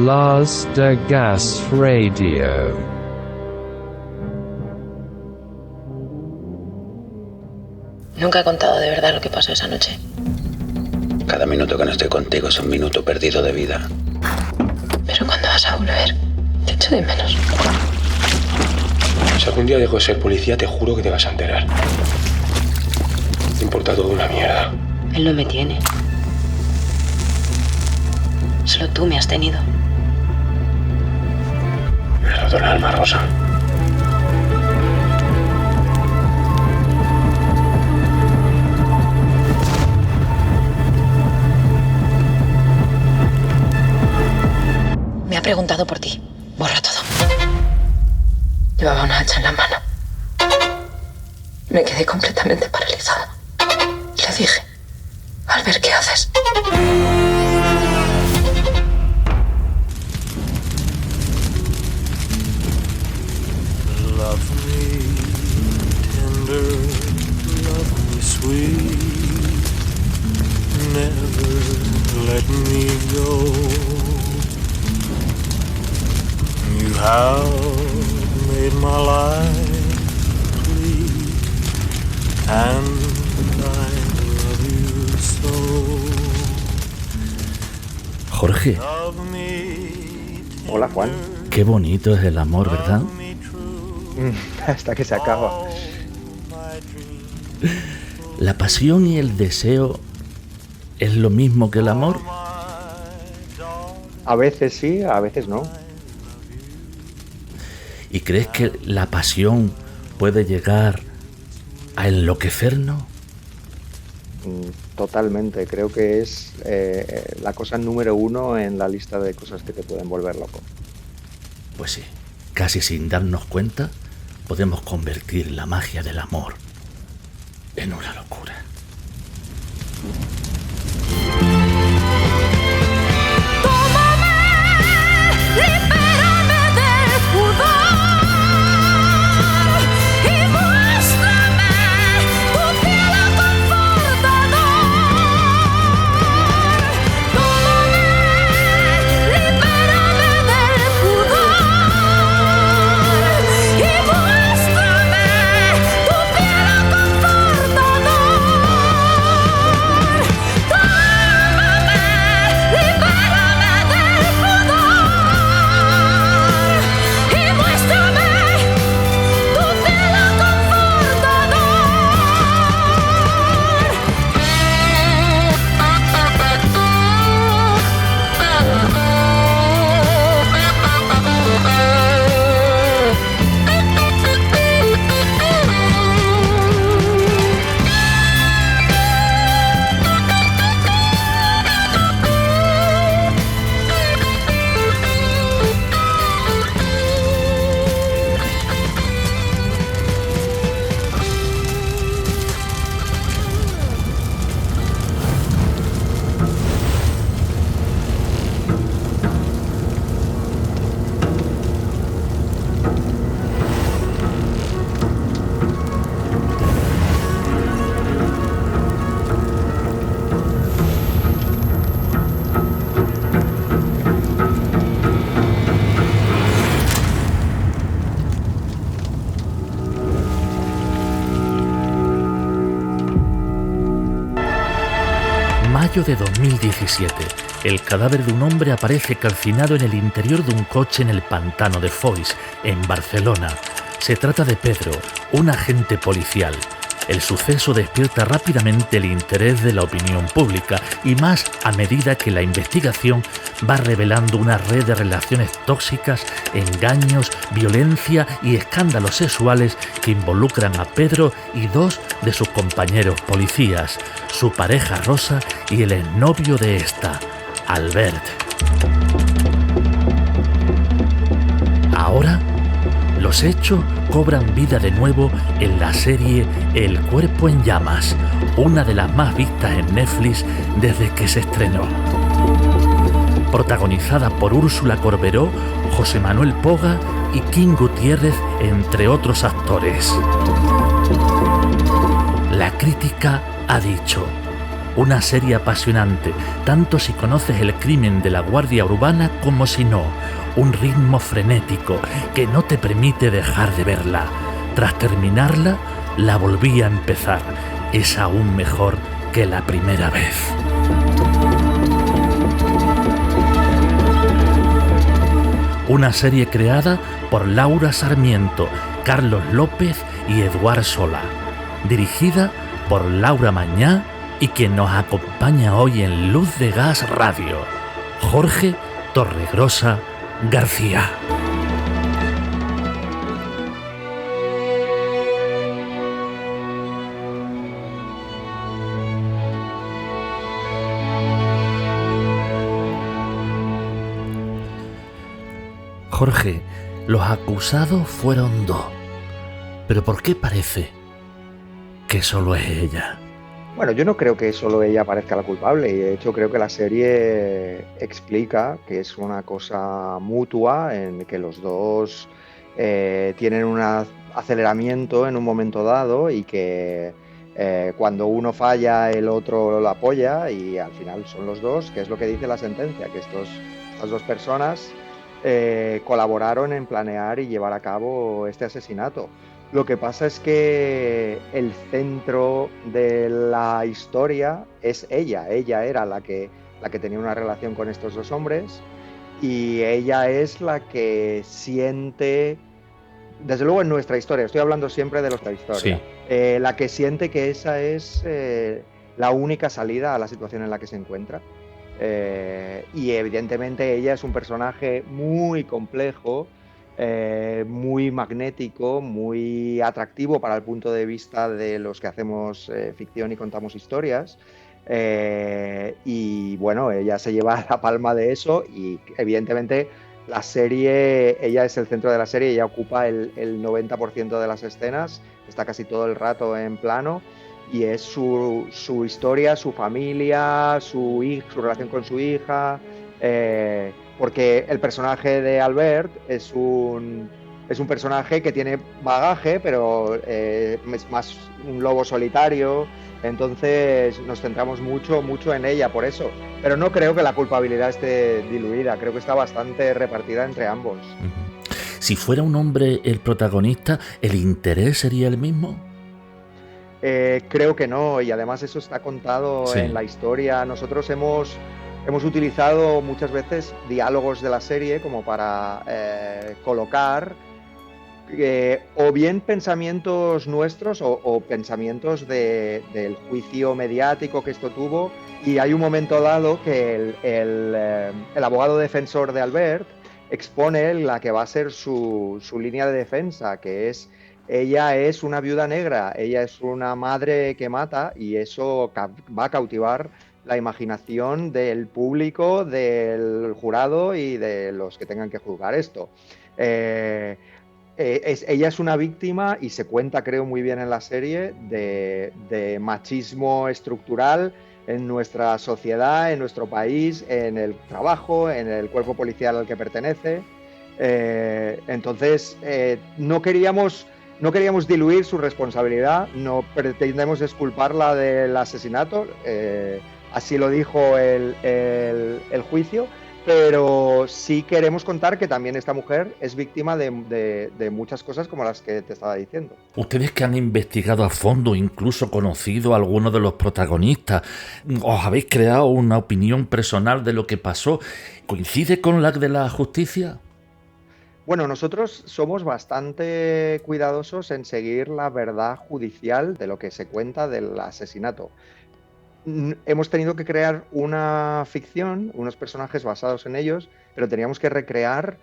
Lars de Gas Radio. Nunca he contado de verdad lo que pasó esa noche. Cada minuto que no estoy contigo es un minuto perdido de vida. Pero cuando vas a volver, te echo de menos. Si algún día dejo de ser policía, te juro que te vas a enterar. Te importa todo una mierda. Él no me tiene. Solo tú me has tenido. Me has roto el alma, Rosa. Me ha preguntado por ti. Borra todo. Llevaba una hacha en la mano. Me quedé completamente paralizada. Le dije, Albert, ¿qué haces? Love me tender, love me sweet, never let me go. You have made my life complete, and I love you so. Jorge. Love me Hola, Juan. Qué bonito es el amor, ¿verdad? Hasta que se acaba. La pasión y el deseo es lo mismo que el amor. A veces sí, a veces no. ¿Y crees que la pasión puede llegar a enloquecernos? Totalmente. Creo que es la cosa número 1 en la lista de cosas que te pueden volver loco. Pues sí, casi sin darnos cuenta, podemos convertir la magia del amor en una locura. Mayo de 2017. El cadáver de un hombre aparece calcinado en el interior de un coche en el pantano de Foix, en Barcelona. Se trata de Pedro, un agente policial. El suceso despierta rápidamente el interés de la opinión pública y más a medida que la investigación va revelando una red de relaciones tóxicas, engaños, violencia y escándalos sexuales que involucran a Pedro y dos de sus compañeros policías, su pareja Rosa y el exnovio de esta, Albert. Ahora, los hechos cobran vida de nuevo en la serie El cuerpo en llamas, una de las más vistas en Netflix desde que se estrenó. Protagonizada por Úrsula Corberó, José Manuel Poga y Kim Gutiérrez, entre otros actores. La crítica ha dicho: Una serie apasionante, tanto si conoces el crimen de la Guardia Urbana como si no. Un ritmo frenético que no te permite dejar de verla. Tras terminarla, la volví a empezar. Es aún mejor que la primera vez. Una serie creada por Laura Sarmiento, Carlos López y Eduard Solá. Dirigida por Laura Mañá y quien nos acompaña hoy en Luz de Gas Radio, Jorge Torregrosa García. Jorge, los acusados fueron 2. ¿Pero por qué parece que solo es ella? Bueno, yo no creo que solo ella parezca la culpable, y de hecho creo que la serie explica que es una cosa mutua en que los dos tienen un aceleramiento en un momento dado y que cuando uno falla el otro lo apoya y al final son los dos, que es lo que dice la sentencia, que estas 2 personas colaboraron en planear y llevar a cabo este asesinato. Lo que pasa es que el centro de la historia es ella. Ella era la que tenía una relación con estos 2 hombres y ella es la que siente, desde luego en nuestra historia, estoy hablando siempre de nuestra historia, sí. La que siente que esa es la única salida a la situación en la que se encuentra. Y evidentemente ella es un personaje muy complejo, muy magnético, muy atractivo para el punto de vista de los que hacemos ficción y contamos historias, y bueno, ella se lleva la palma de eso y evidentemente la serie, ella es el centro de la serie, ella ocupa el 90% de las escenas, está casi todo el rato en plano y es su historia, su familia, su relación con su hija, porque el personaje de Albert es un personaje que tiene bagaje, pero es más un lobo solitario, entonces nos centramos mucho en ella por eso, pero no creo que la culpabilidad esté diluida, creo que está bastante repartida entre ambos. Si fuera un hombre el protagonista, ¿el interés sería el mismo? Creo que no, y además eso está contado en la historia. Nosotros hemos utilizado muchas veces diálogos de la serie como para colocar o bien pensamientos nuestros o pensamientos del juicio mediático que esto tuvo, y hay un momento dado que el abogado defensor de Albert expone la que va a ser su línea de defensa, que es: ella es una viuda negra, ella es una madre que mata, y eso va a cautivar la imaginación del público, del jurado y de los que tengan que juzgar esto. Ella es una víctima, y se cuenta, creo, muy bien en la serie, de machismo estructural en nuestra sociedad, en nuestro país, en el trabajo, en el cuerpo policial al que pertenece. Entonces, no queríamos diluir su responsabilidad, no pretendemos exculparla del asesinato, así lo dijo el juicio, pero sí queremos contar que también esta mujer es víctima de muchas cosas como las que te estaba diciendo. Ustedes que han investigado a fondo, incluso conocido a algunos de los protagonistas, ¿os habéis creado una opinión personal de lo que pasó? ¿Coincide con la de la justicia? Bueno, nosotros somos bastante cuidadosos en seguir la verdad judicial de lo que se cuenta del asesinato. Hemos tenido que crear una ficción, unos personajes basados en ellos, pero teníamos que recrear,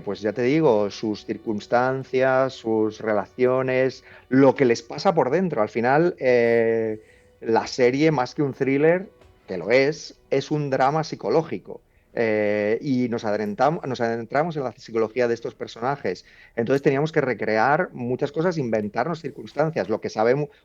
pues ya te digo, sus circunstancias, sus relaciones, lo que les pasa por dentro. Al final, la serie, más que un thriller, que lo es un drama psicológico. Y nos adentramos en la psicología de estos personajes. Entonces teníamos que recrear muchas cosas, inventarnos circunstancias,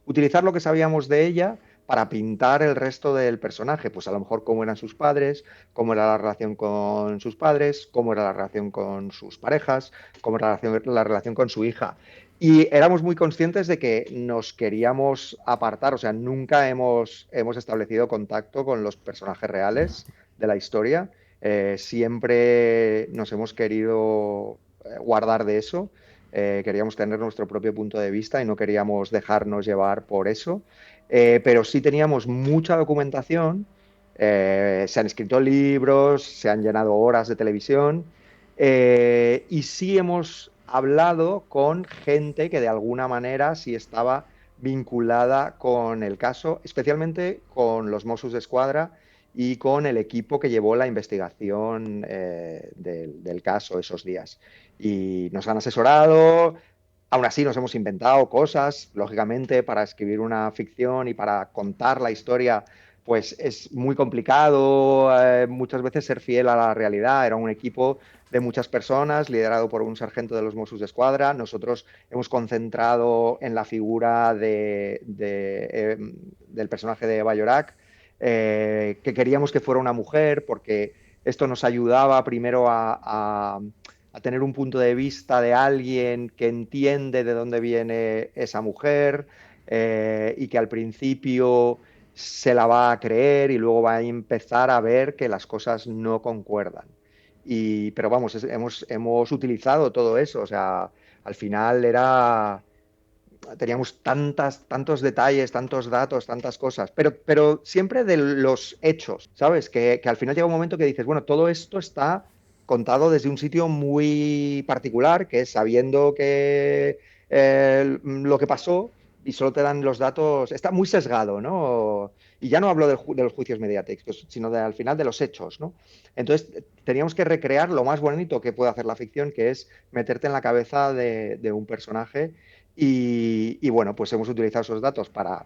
utilizar lo que sabíamos de ella para pintar el resto del personaje, pues a lo mejor cómo eran sus padres, cómo era la relación con sus padres, cómo era la relación con sus parejas, cómo era la relación con su hija. Y éramos muy conscientes de que nos queríamos apartar, o sea, nunca hemos establecido contacto con los personajes reales de la historia. Siempre nos hemos querido guardar de eso. Queríamos tener nuestro propio punto de vista y no queríamos dejarnos llevar por eso. Pero sí teníamos mucha documentación. Se han escrito libros, se han llenado horas de televisión. Y sí hemos hablado con gente que de alguna manera sí estaba vinculada con el caso, especialmente con los Mossos d'Esquadra y con el equipo que llevó la investigación del caso esos días. Y nos han asesorado, aún así nos hemos inventado cosas, lógicamente para escribir una ficción y para contar la historia pues es muy complicado muchas veces ser fiel a la realidad. Era un equipo de muchas personas, liderado por un sargento de los Mossos d'Esquadra. Nosotros hemos concentrado en la figura del personaje de Bayorak, que queríamos que fuera una mujer, porque esto nos ayudaba primero a tener un punto de vista de alguien que entiende de dónde viene esa mujer y que al principio se la va a creer y luego va a empezar a ver que las cosas no concuerdan. Pero vamos, hemos utilizado todo eso, o sea, al final teníamos tantos detalles, tantos datos, tantas cosas, pero siempre de los hechos, ¿sabes? Que al final llega un momento que dices, bueno, todo esto está contado desde un sitio muy particular, que es sabiendo que lo que pasó y solo te dan los datos, está muy sesgado, ¿no? Y ya no hablo de los juicios mediáticos, sino al final de los hechos, ¿no? Entonces teníamos que recrear lo más bonito que puede hacer la ficción, que es meterte en la cabeza de un personaje y bueno, pues hemos utilizado esos datos para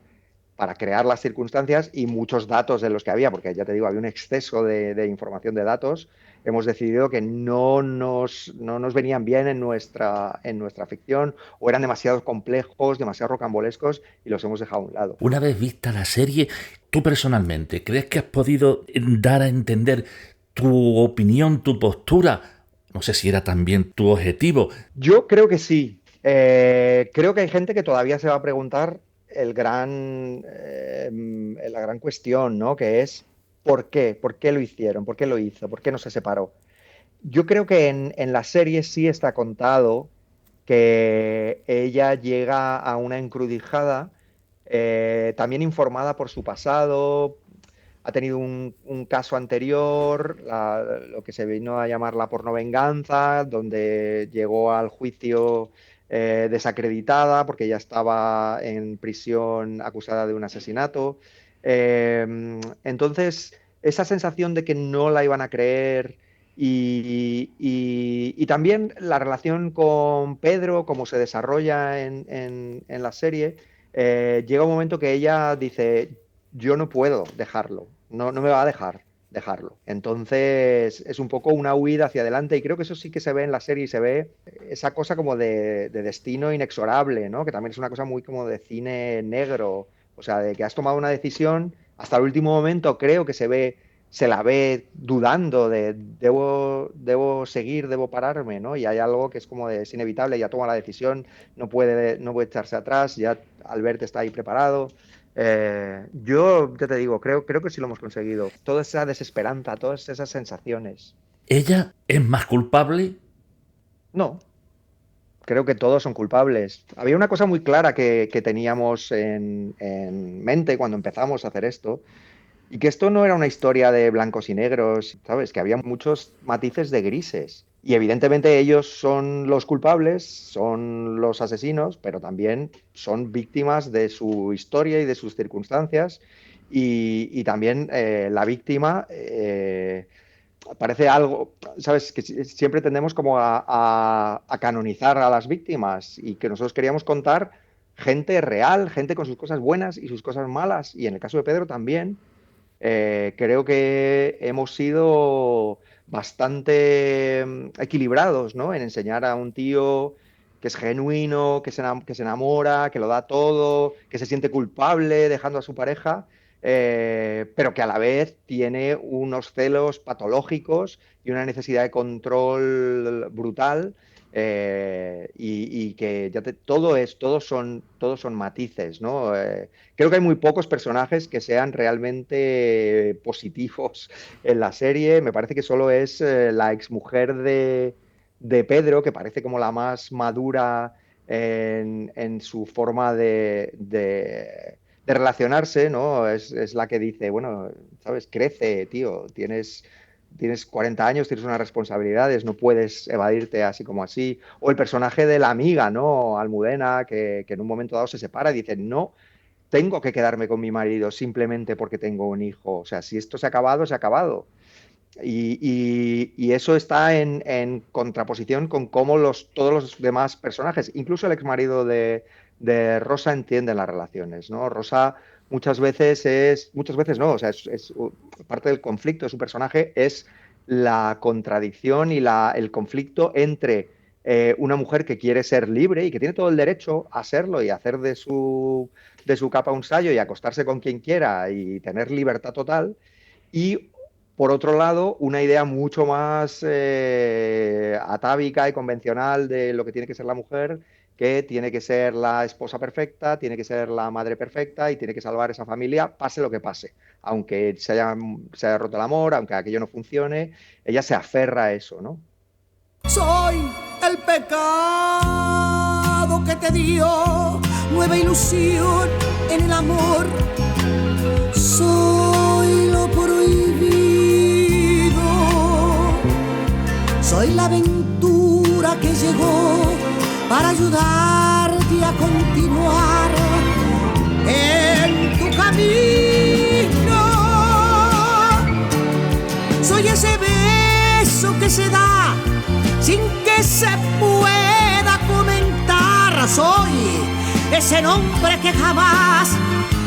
crear las circunstancias y muchos datos de los que había, porque ya te digo, había un exceso de información de datos. Hemos decidido que no nos venían bien en nuestra ficción o eran demasiado complejos, demasiado rocambolescos y los hemos dejado a un lado. Una vez vista la serie, tú personalmente, ¿crees que has podido dar a entender tu opinión, tu postura? No sé si era también tu objetivo. Yo creo que sí. Creo que hay gente que todavía se va a preguntar la gran cuestión, ¿no? Que es ¿por qué? ¿Por qué lo hicieron? ¿Por qué lo hizo? ¿Por qué no se separó? Yo creo que en la serie sí está contado que ella llega a una encrucijada, también informada por su pasado, ha tenido un caso anterior, lo que se vino a llamar la pornovenganza, donde llegó al juicio desacreditada porque ya estaba en prisión acusada de un asesinato. Entonces, esa sensación de que no la iban a creer y también la relación con Pedro, cómo se desarrolla en la serie, llega un momento que ella dice, yo no puedo dejarlo, no me va a dejarlo. Entonces es un poco una huida hacia adelante y creo que eso sí que se ve en la serie y se ve esa cosa como de destino inexorable, ¿no? Que también es una cosa muy como de cine negro, o sea, de que has tomado una decisión, hasta el último momento creo que se la ve dudando de debo seguir, debo pararme, ¿no? Y hay algo que es como es inevitable, ya toma la decisión, no puede echarse atrás, ya Albert está ahí preparado. Yo ya te digo, creo que sí lo hemos conseguido. Toda esa desesperanza, todas esas sensaciones. ¿Ella es más culpable? No, creo que todos son culpables. Había una cosa muy clara que teníamos en mente cuando empezamos a hacer esto, y que esto no era una historia de blancos y negros, ¿sabes? Que había muchos matices de grises. Y evidentemente ellos son los culpables, son los asesinos, pero también son víctimas de su historia y de sus circunstancias. Y también la víctima parece algo, ¿sabes? Que siempre tendemos como a canonizar a las víctimas y que nosotros queríamos contar gente real, gente con sus cosas buenas y sus cosas malas. Y en el caso de Pedro también. Creo que hemos sido bastante equilibrados, ¿no? En enseñar a un tío que es genuino, que se enamora, que lo da todo, que se siente culpable dejando a su pareja, pero que a la vez tiene unos celos patológicos y una necesidad de control brutal y que todos son matices, ¿no? Creo que hay muy pocos personajes que sean realmente positivos en la serie. Me parece que solo es la exmujer de Pedro, que parece como la más madura en su forma de relacionarse, ¿no? Es la que dice, bueno, ¿sabes? Crece, tío, tienes 40 años, tienes unas responsabilidades, no puedes evadirte así como así. O el personaje de la amiga, ¿no? Almudena, que en un momento dado se separa y dice, no, tengo que quedarme con mi marido simplemente porque tengo un hijo. O sea, si esto se ha acabado, se ha acabado. Y eso está en contraposición con cómo todos los demás personajes, incluso el exmarido de Rosa, entienden las relaciones, ¿no? Rosa muchas veces no, o sea, parte del conflicto de su personaje es la contradicción y el conflicto entre una mujer que quiere ser libre y que tiene todo el derecho a serlo y hacer de su capa un sallo y acostarse con quien quiera y tener libertad total, y por otro lado, una idea mucho más atávica y convencional de lo que tiene que ser la mujer, que tiene que ser la esposa perfecta, tiene que ser la madre perfecta y tiene que salvar esa familia, pase lo que pase. Aunque se haya roto el amor, aunque aquello no funcione, ella se aferra a eso, ¿no? Soy el pecado que te dio nueva ilusión en el amor. Soy lo prohibido. Soy la aventura que llegó para ayudarte a continuar en tu camino. Soy ese beso que se da sin que se pueda comentar. Soy ese nombre que jamás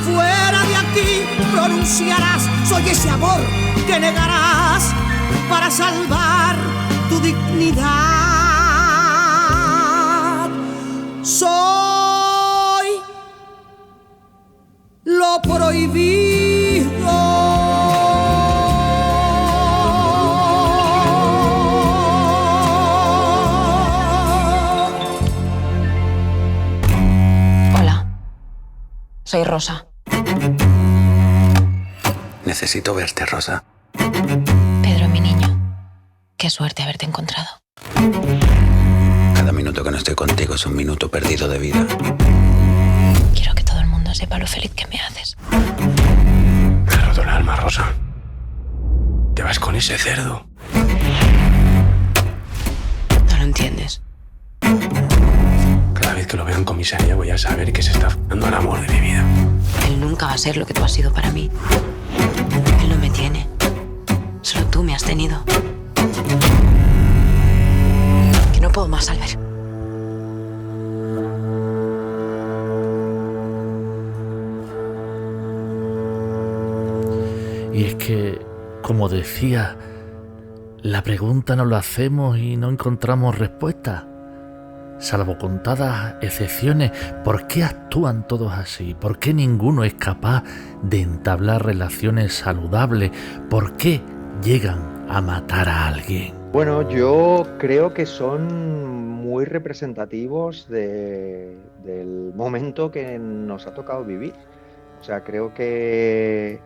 fuera de aquí pronunciarás. Soy ese amor que negarás para salvar tu dignidad. Soy lo prohibido. Hola, soy Rosa. Necesito verte, Rosa. Pedro, mi niño. Qué suerte haberte encontrado. Cada minuto que no estoy contigo es un minuto perdido de vida. Quiero que todo el mundo sepa lo feliz que me haces. Me ha roto el alma, Rosa. Te vas con ese cerdo. No lo entiendes. Cada vez que lo vea en comisaría voy a saber que se está dando el amor de mi vida. Él nunca va a ser lo que tú has sido para mí. Él no me tiene. Solo tú me has tenido. Que no puedo más, Albert. Y es que, como decía, la pregunta nos la hacemos y no encontramos respuesta. Salvo contadas excepciones, ¿por qué actúan todos así? ¿Por qué ninguno es capaz de entablar relaciones saludables? ¿Por qué llegan a matar a alguien? Bueno, yo creo que son muy representativos del momento que nos ha tocado vivir. O sea, creo que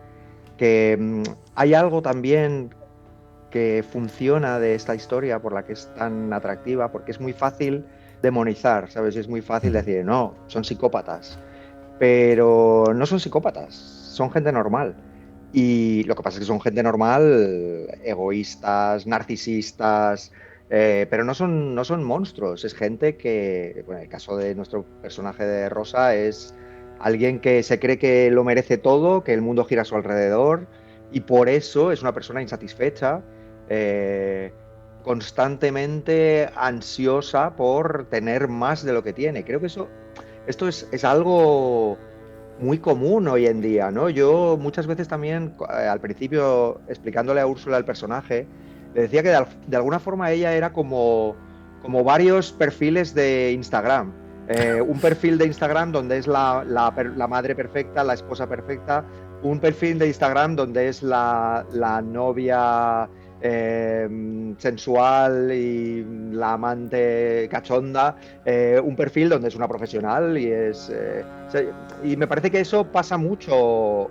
hay algo también que funciona de esta historia por la que es tan atractiva, porque es muy fácil demonizar, ¿sabes? Es muy fácil decir, no, son psicópatas, pero no son psicópatas, son gente normal. Y lo que pasa es que son gente normal, egoístas, narcisistas, pero no son monstruos, es gente que, bueno, en el caso de nuestro personaje de Rosa, es alguien que se cree que lo merece todo, que el mundo gira a su alrededor, y por eso es una persona insatisfecha, constantemente ansiosa por tener más de lo que tiene. Creo que esto es algo muy común hoy en día, ¿no? Yo muchas veces también, al principio, explicándole a Úrsula el personaje, le decía que de alguna forma ella era como varios perfiles de Instagram. Un perfil de Instagram donde es la madre perfecta, la esposa perfecta, un perfil de Instagram donde es la novia sensual y la amante cachonda, un perfil donde es una profesional y me parece que eso pasa mucho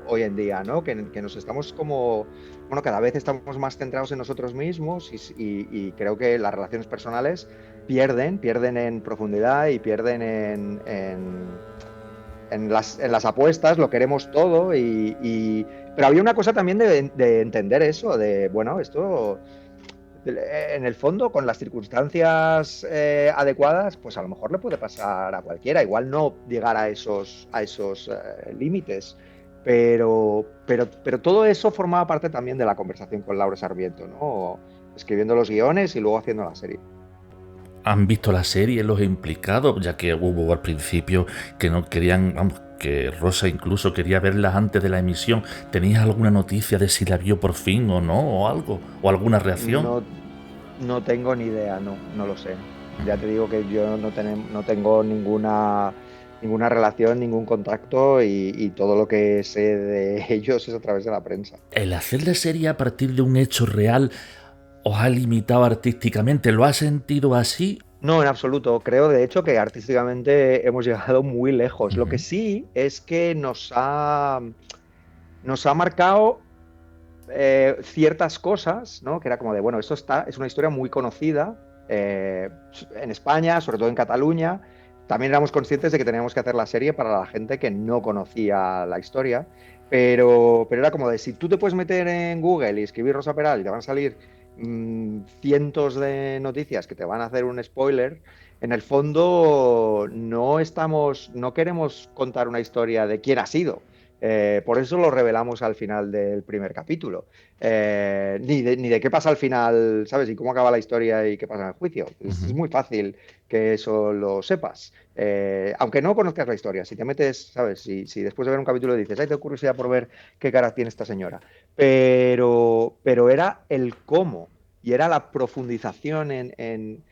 hoy en día, ¿no? Que nos estamos como, bueno, cada vez estamos más centrados en nosotros mismos y creo que las relaciones personales pierden en profundidad y pierden en las apuestas, lo queremos todo pero había una cosa también de entender eso, de, bueno, esto en el fondo con las circunstancias adecuadas, pues a lo mejor le puede pasar a cualquiera, igual no llegar a esos límites, pero todo eso formaba parte también de la conversación con Laura Sarmiento, ¿no? Escribiendo los guiones y luego haciendo la serie. ¿Han visto la serie los implicados? Ya que hubo al principio que no querían, vamos, que Rosa incluso quería verla antes de la emisión. ¿Tenías alguna noticia de si la vio por fin o no, o algo? ¿O alguna reacción? No tengo ni idea, no lo sé. Ya te digo que yo no tengo ninguna relación, ningún contacto y todo lo que sé de ellos es a través de la prensa. ¿El hacer la serie a partir de un hecho real os ha limitado artísticamente? ¿Lo has sentido así? No, en absoluto. Creo, de hecho, que artísticamente hemos llegado muy lejos. Lo que sí es que nos ha marcado ciertas cosas, ¿no? Que era como de, bueno, es una historia muy conocida en España, sobre todo en Cataluña. También éramos conscientes de que teníamos que hacer la serie para la gente que no conocía la historia, pero era como de, si tú te puedes meter en Google y escribir Rosa Peral y te van a salir cientos de noticias que te van a hacer un spoiler, en el fondo no queremos contar una historia de quién ha sido. Por eso lo revelamos al final del primer capítulo. Ni de qué pasa al final, ¿sabes? Y cómo acaba la historia y qué pasa en el juicio. Es muy fácil que eso lo sepas. Aunque no conozcas la historia, si te metes, ¿sabes? Si después de ver un capítulo dices, ay, tengo curiosidad por ver qué cara tiene esta señora. Pero era el cómo y era la profundización en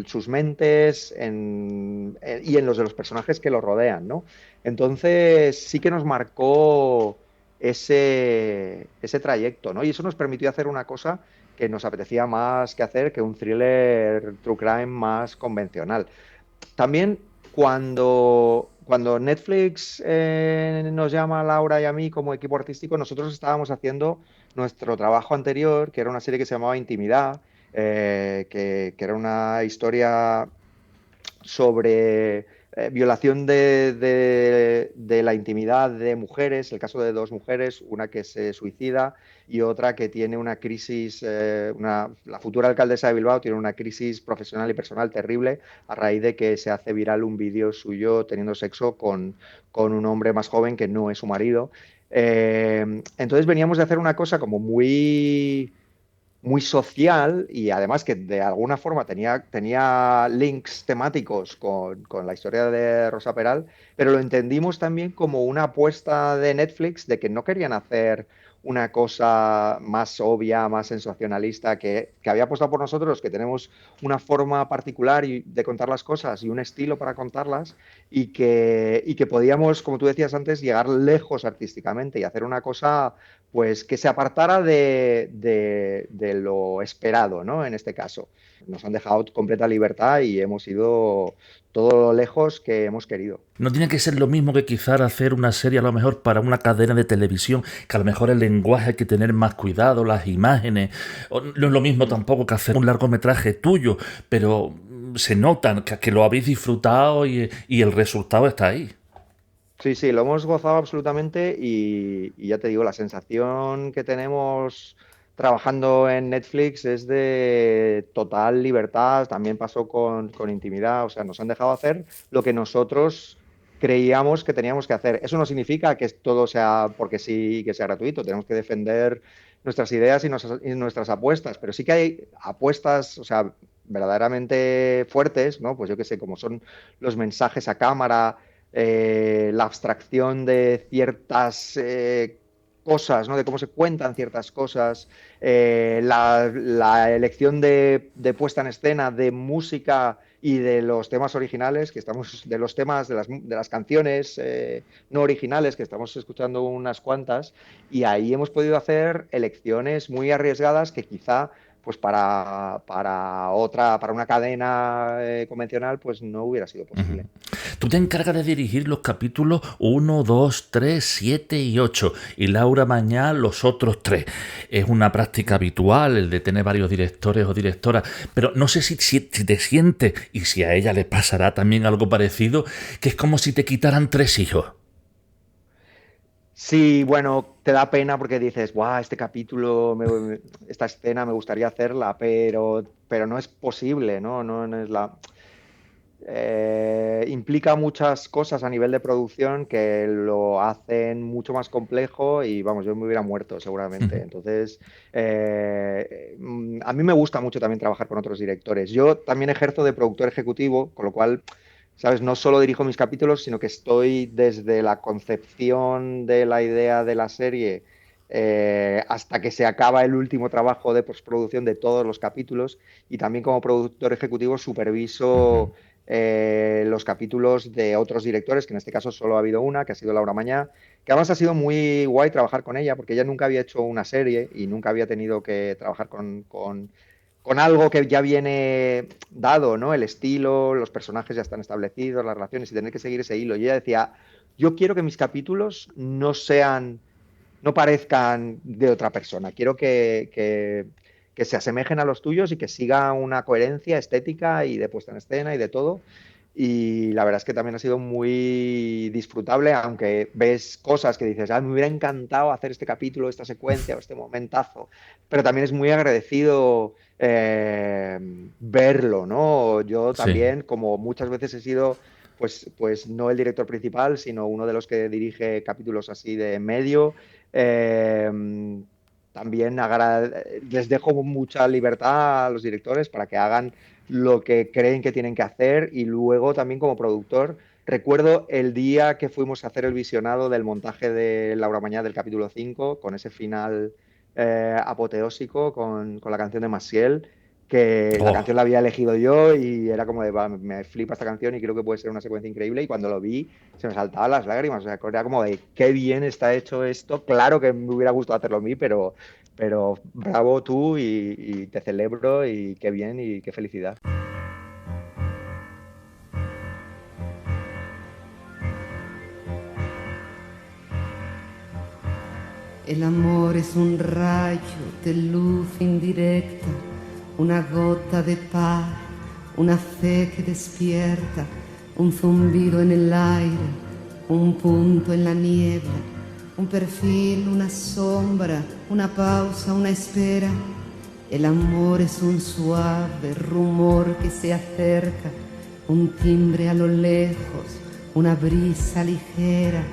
sus mentes y en los de los personajes que lo rodean, ¿no? Entonces sí que nos marcó ese trayecto, ¿no? Y eso nos permitió hacer una cosa que nos apetecía más que hacer que un thriller true crime más convencional. También cuando Netflix nos llama a Laura y a mí como equipo artístico, nosotros estábamos haciendo nuestro trabajo anterior, que era una serie que se llamaba Intimidad, que era una historia sobre violación de la intimidad de mujeres, el caso de dos mujeres, una que se suicida y otra que tiene una crisis, la futura alcaldesa de Bilbao tiene una crisis profesional y personal terrible a raíz de que se hace viral un vídeo suyo teniendo sexo con un hombre más joven que no es su marido. Entonces veníamos de hacer una cosa como muy social y además que de alguna forma tenía links temáticos con la historia de Rosa Peral, pero lo entendimos también como una apuesta de Netflix de que no querían hacer una cosa más obvia, más sensacionalista, que había apostado por nosotros, que tenemos una forma particular de contar las cosas y un estilo para contarlas y que podíamos, como tú decías antes, llegar lejos artísticamente y hacer una cosa pues que se apartara de lo esperado, ¿no? En este caso. Nos han dejado completa libertad y hemos ido todo lo lejos que hemos querido. No tiene que ser lo mismo que quizás hacer una serie a lo mejor para una cadena de televisión, que a lo mejor el lenguaje hay que tener más cuidado, las imágenes. No es lo mismo tampoco que hacer un largometraje tuyo, pero se notan que lo habéis disfrutado y el resultado está ahí. Sí, lo hemos gozado absolutamente y ya te digo, la sensación que tenemos trabajando en Netflix es de total libertad. También pasó con Intimidad, o sea, nos han dejado hacer lo que nosotros creíamos que teníamos que hacer. Eso no significa que todo sea porque sí, que sea gratuito. Tenemos que defender nuestras ideas y nuestras apuestas, pero sí que hay apuestas, o sea, verdaderamente fuertes, ¿no? Pues yo qué sé, como son los mensajes a cámara, la abstracción de ciertas cosas, ¿no? De cómo se cuentan ciertas cosas, la elección de puesta en escena, de música y de los temas originales, de los temas de las canciones no originales, que estamos escuchando unas cuantas, y ahí hemos podido hacer elecciones muy arriesgadas que quizá pues para una cadena convencional pues no hubiera sido posible. Tú te encargas de dirigir los capítulos 1, 2, 3, 7 y 8 y Laura Mañá los otros 3. Es una práctica habitual el de tener varios directores o directoras, pero no sé si te sientes, y si a ella le pasará también algo parecido, que es como si te quitaran 3 hijos. Sí, bueno, te da pena porque dices, ¡guau! Este capítulo, esta escena me gustaría hacerla, pero no es posible, ¿no? No es implica muchas cosas a nivel de producción que lo hacen mucho más complejo y, vamos, yo me hubiera muerto seguramente. Entonces, a mí me gusta mucho también trabajar con otros directores. Yo también ejerzo de productor ejecutivo, con lo cual, ¿sabes? No solo dirijo mis capítulos, sino que estoy desde la concepción de la idea de la serie hasta que se acaba el último trabajo de postproducción de todos los capítulos, y también como productor ejecutivo superviso los capítulos de otros directores, que en este caso solo ha habido una, que ha sido Laura Mañá, que además ha sido muy guay trabajar con ella, porque ella nunca había hecho una serie y nunca había tenido que trabajar con algo que ya viene dado, ¿no? El estilo, los personajes ya están establecidos, las relaciones, y tener que seguir ese hilo. Y ella decía, yo quiero que mis capítulos no parezcan de otra persona, quiero que se asemejen a los tuyos y que siga una coherencia estética y de puesta en escena y de todo. Y la verdad es que también ha sido muy disfrutable, aunque ves cosas que dices, me hubiera encantado hacer este capítulo, esta secuencia o este momentazo, pero también es muy agradecido verlo, ¿no? Yo también, como muchas veces he sido, pues no el director principal, sino uno de los que dirige capítulos así de medio, también les dejo mucha libertad a los directores para que hagan lo que creen que tienen que hacer. Y luego también como productor, recuerdo el día que fuimos a hacer el visionado del montaje de Laura Mañá del capítulo 5, con ese final apoteósico con la canción de Maciel, que la canción la había elegido yo y era como de, me flipa esta canción y creo que puede ser una secuencia increíble, y cuando lo vi se me saltaban las lágrimas, o sea, era como de, qué bien está hecho esto. Claro que me hubiera gustado hacerlo a mí, pero bravo tú y te celebro y qué bien y qué felicidad. El amor es un rayo de luz indirecta, una gota de paz, una fe que despierta, un zumbido en el aire, un punto en la niebla, un perfil, una sombra, una pausa, una espera. El amor es un suave rumor que se acerca, un timbre a lo lejos, una brisa ligera,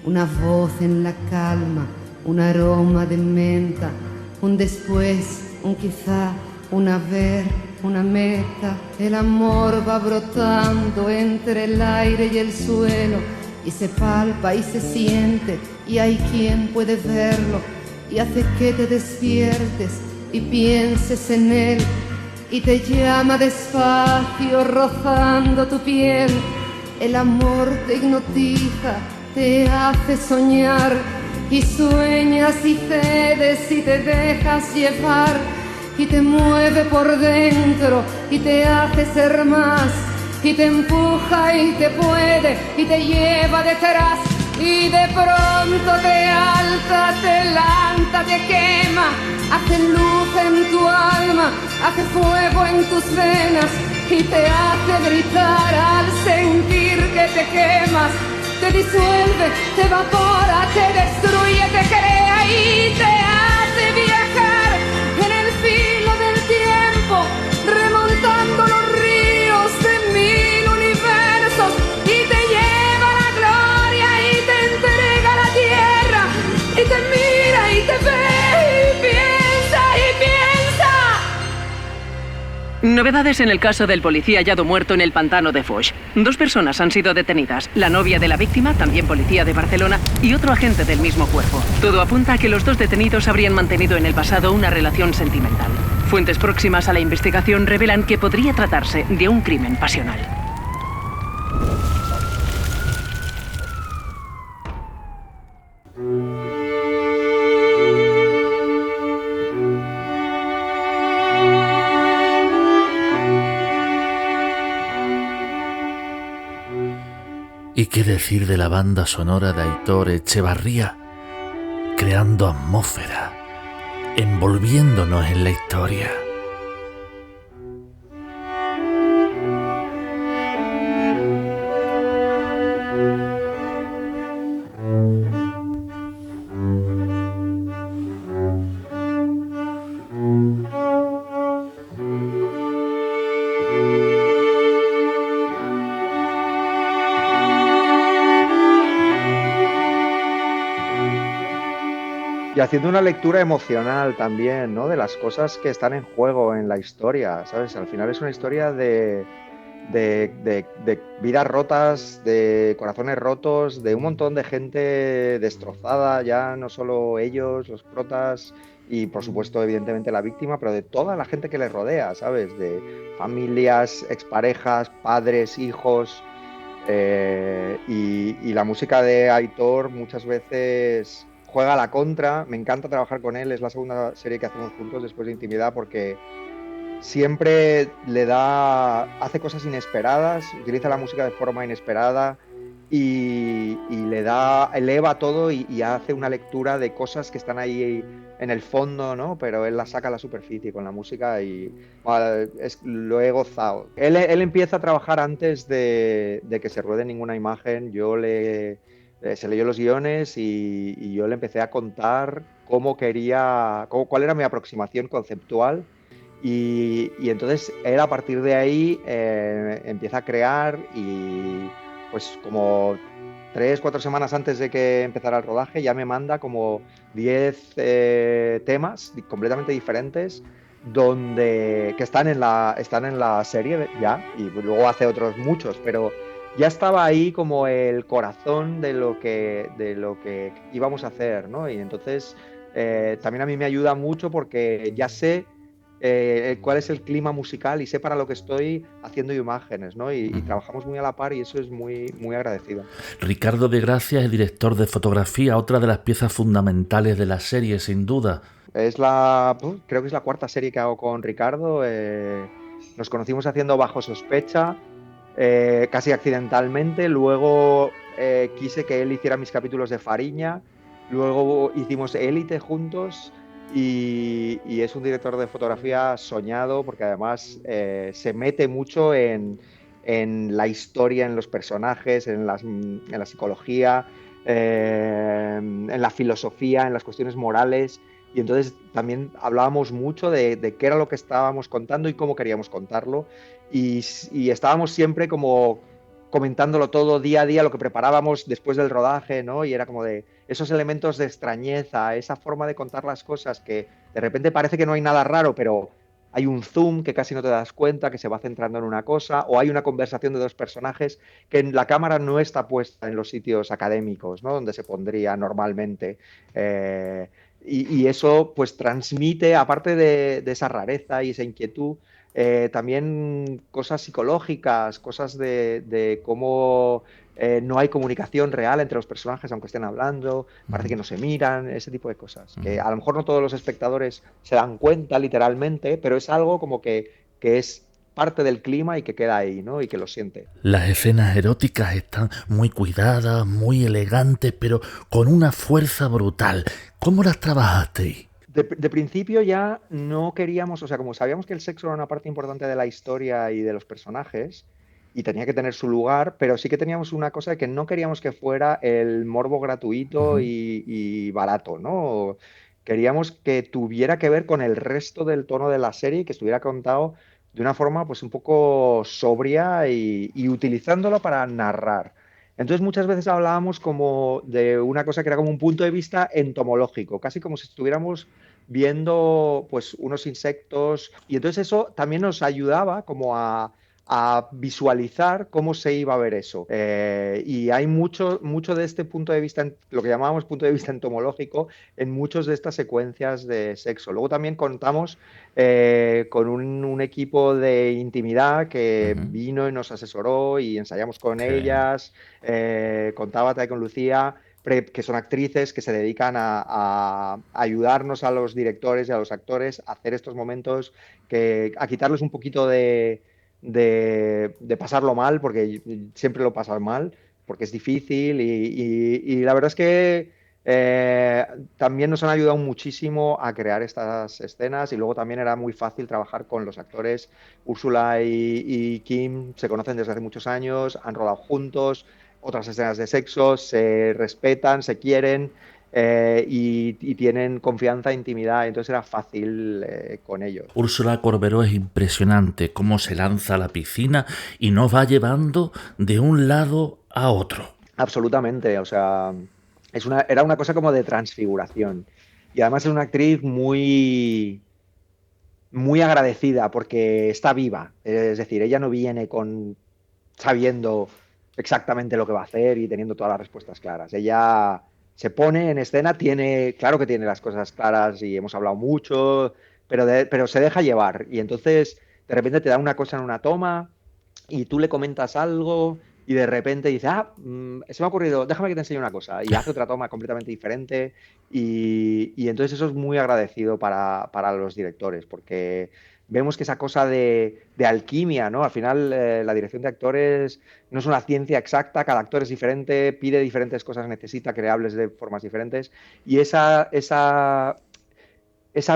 una voz en la calma, un aroma de menta, un después, un quizá, un haber, una meta. El amor va brotando entre el aire y el suelo, y se palpa y se siente, y hay quien puede verlo, y hace que te despiertes y pienses en él, y te llama despacio rozando tu piel. El amor te hipnotiza, te hace soñar, y sueñas y cedes y te dejas llevar, y te mueve por dentro y te hace ser más, y te empuja y te puede y te lleva detrás, y de pronto te alza, te lanza, te quema, hace luz en tu alma, hace fuego en tus venas, y te hace gritar al sentir que te quemas. Te disuelve, te evapora, te destruye, te crea y te hace viajar en el filo del tiempo, remontando los ríos de 1000 universos, y te lleva a la gloria y te entrega a la tierra, y te mira y te ve y piensa y piensa. Novedades en el caso del policía hallado muerto en el pantano de Foix. 2 personas han sido detenidas, la novia de la víctima, también policía de Barcelona, y otro agente del mismo cuerpo. Todo apunta a que los 2 detenidos habrían mantenido en el pasado una relación sentimental. Fuentes próximas a la investigación revelan que podría tratarse de un crimen pasional. ¿Y qué decir de la banda sonora de Aitor Echevarría? Creando atmósfera, envolviéndonos en la historia. Y haciendo una lectura emocional también, ¿no? De las cosas que están en juego en la historia, ¿sabes? Al final es una historia de vidas rotas, de corazones rotos, de un montón de gente destrozada, ya no solo ellos, los protas, y por supuesto, evidentemente, la víctima, pero de toda la gente que les rodea, ¿sabes? De familias, exparejas, padres, hijos. Y la música de Aitor muchas veces juega a la contra. Me encanta trabajar con él, es la segunda serie que hacemos juntos después de Intimidad, porque siempre hace cosas inesperadas, utiliza la música de forma inesperada y eleva todo y hace una lectura de cosas que están ahí en el fondo, ¿no? Pero él las saca a la superficie con la música y bueno, lo he gozado. Él empieza a trabajar antes de que se ruede ninguna imagen. Se leyó los guiones y yo le empecé a contar cuál era mi aproximación conceptual. Y entonces él a partir de ahí empieza a crear y pues como 3-4 semanas antes de que empezara el rodaje ya me manda como 10 temas completamente diferentes que están en la serie ya, y luego hace otros muchos, pero ya estaba ahí como el corazón de lo que íbamos a hacer, ¿no? Y entonces también a mí me ayuda mucho porque ya sé cuál es el clima musical y sé para lo que estoy haciendo imágenes, ¿no? Y trabajamos muy a la par y eso es muy, muy agradecido. Ricardo de Gracia es director de fotografía, otra de las piezas fundamentales de la serie, sin duda. Creo que es la cuarta serie que hago con Ricardo. Nos conocimos haciendo Bajo Sospecha, casi accidentalmente. Luego quise que él hiciera mis capítulos de Fariña. Luego hicimos Élite juntos. Y es un director de fotografía soñado porque además se mete mucho en la historia, en los personajes, en la psicología, en la filosofía, en las cuestiones morales. Y entonces también hablábamos mucho de qué era lo que estábamos contando y cómo queríamos contarlo. Y estábamos siempre como comentándolo todo día a día, lo que preparábamos después del rodaje, ¿no? Y era como de esos elementos de extrañeza, esa forma de contar las cosas que de repente parece que no hay nada raro, pero hay un zoom que casi no te das cuenta, que se va centrando en una cosa, o hay una conversación de dos personajes que la cámara no está puesta en los sitios académicos, ¿no? Donde se pondría normalmente. Y eso pues transmite, aparte de esa rareza y esa inquietud, también cosas psicológicas, cosas de cómo no hay comunicación real entre los personajes aunque estén hablando, parece que no se miran, ese tipo de cosas, que a lo mejor no todos los espectadores se dan cuenta literalmente, pero es algo como que es parte del clima y que queda ahí, ¿no? Y que lo siente. Las escenas eróticas están muy cuidadas, muy elegantes, pero con una fuerza brutal. ¿Cómo las trabajasteis? De principio ya no queríamos, o sea, como sabíamos que el sexo era una parte importante de la historia y de los personajes y tenía que tener su lugar, pero sí que teníamos una cosa de que no queríamos que fuera el morbo gratuito y barato, ¿no? Queríamos que tuviera que ver con el resto del tono de la serie y que estuviera contado de una forma pues un poco sobria y utilizándolo para narrar. Entonces muchas veces hablábamos como de una cosa que era como un punto de vista entomológico, casi como si estuviéramos viendo pues unos insectos, y entonces eso también nos ayudaba como a a visualizar cómo se iba a ver eso. Y hay mucho de este punto de vista, lo que llamábamos punto de vista entomológico, en muchas de estas secuencias de sexo. Luego también contamos con un equipo de intimidad que vino y nos asesoró y ensayamos con ellas, con Tabata y con Lucía, que son actrices que se dedican a ayudarnos a los directores y a los actores a hacer estos momentos, a quitarles un poquito de pasarlo mal, porque siempre lo pasan mal, porque es difícil y la verdad es que también nos han ayudado muchísimo a crear estas escenas y luego también era muy fácil trabajar con los actores. Úrsula y Kim se conocen desde hace muchos años, han rodado juntos otras escenas de sexo, se respetan, se quieren y tienen confianza e intimidad, entonces era fácil con ellos. Úrsula Corberó es impresionante cómo se lanza a la piscina y nos va llevando de un lado a otro. Absolutamente, o sea, era una cosa como de transfiguración y además es una actriz muy agradecida porque está viva, es decir, ella no viene sabiendo exactamente lo que va a hacer y teniendo todas las respuestas claras. Ella se pone en escena, claro que tiene las cosas claras y hemos hablado mucho, pero se deja llevar y entonces de repente te da una cosa en una toma y tú le comentas algo y de repente dice, se me ha ocurrido, déjame que te enseñe una cosa, y hace otra toma completamente diferente y entonces eso es muy agradecido para los directores, porque vemos que esa cosa de alquimia, ¿no? Al final la dirección de actores no es una ciencia exacta, cada actor es diferente, pide diferentes cosas, necesita que le hables de formas diferentes y esa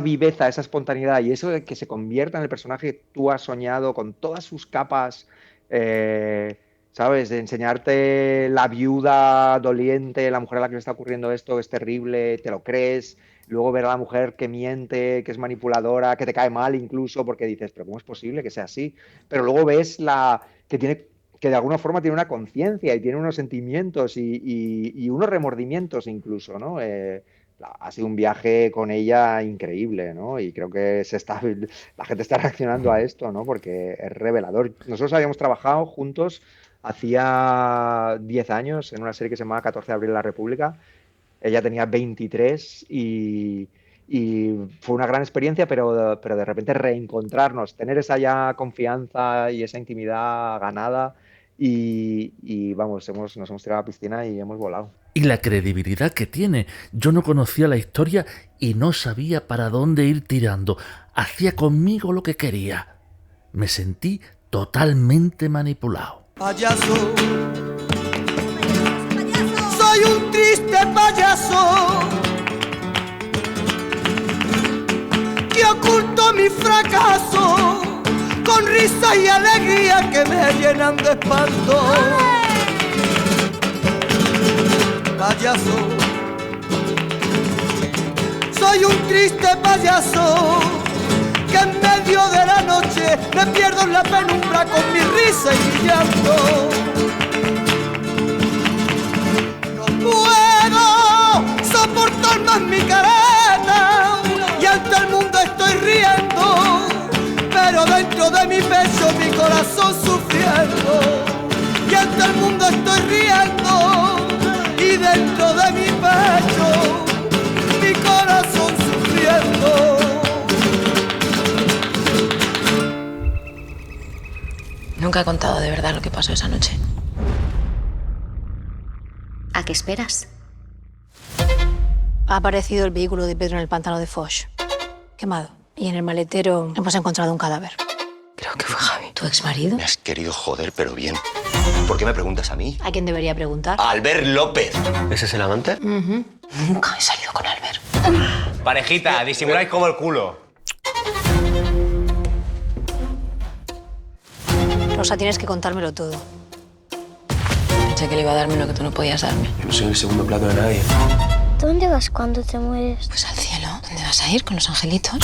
viveza, esa espontaneidad y eso de que se convierta en el personaje que tú has soñado con todas sus capas, ¿sabes? De enseñarte la viuda doliente, la mujer a la que le está ocurriendo esto es terrible, te lo crees. Luego ver a la mujer que miente, que es manipuladora, que te cae mal incluso porque dices, pero ¿cómo es posible que sea así? Pero luego ves que de alguna forma tiene una conciencia y tiene unos sentimientos y unos remordimientos incluso, ¿no? Ha sido un viaje con ella increíble, ¿no? Y creo que la gente está reaccionando a esto, ¿no? Porque es revelador. Nosotros habíamos trabajado juntos hacía 10 años en una serie que se llamaba 14 de abril en la República. Ella tenía 23 y fue una gran experiencia, pero de repente reencontrarnos, tener esa ya confianza y esa intimidad ganada y vamos, nos hemos tirado a la piscina y hemos volado. Y la credibilidad que tiene. Yo no conocía la historia y no sabía para dónde ir tirando. Hacía conmigo lo que quería. Me sentí totalmente manipulado. Payaso, soy un triste payaso que oculto mi fracaso con risa y alegría que me llenan de espanto. Payaso, soy un triste payaso que en medio de la noche me pierdo en la penumbra con mi risa y mi llanto. No puedo soportar más mi careta y ante el mundo estoy riendo, pero dentro de mi pecho mi corazón sufriendo. Y ante el mundo estoy riendo y dentro de mi pecho mi corazón sufriendo. Nunca he contado de verdad lo que pasó esa noche. ¿A qué esperas? Ha aparecido el vehículo de Pedro en el pantano de Foix, quemado. Y en el maletero hemos encontrado un cadáver. Creo que fue Javi. ¿Tu exmarido? Me has querido joder, pero bien. ¿Por qué me preguntas a mí? ¿A quién debería preguntar? A Albert López. ¿Ese es el amante? Nunca he salido con Albert. Parejita, disimuláis como el culo. Rosa, tienes que contármelo todo. Pensé que le iba a darme lo que tú no podías darme. Yo no soy el segundo plato de nadie. ¿Dónde vas cuando te mueres? Pues al cielo. ¿Dónde vas a ir? ¿Con los angelitos?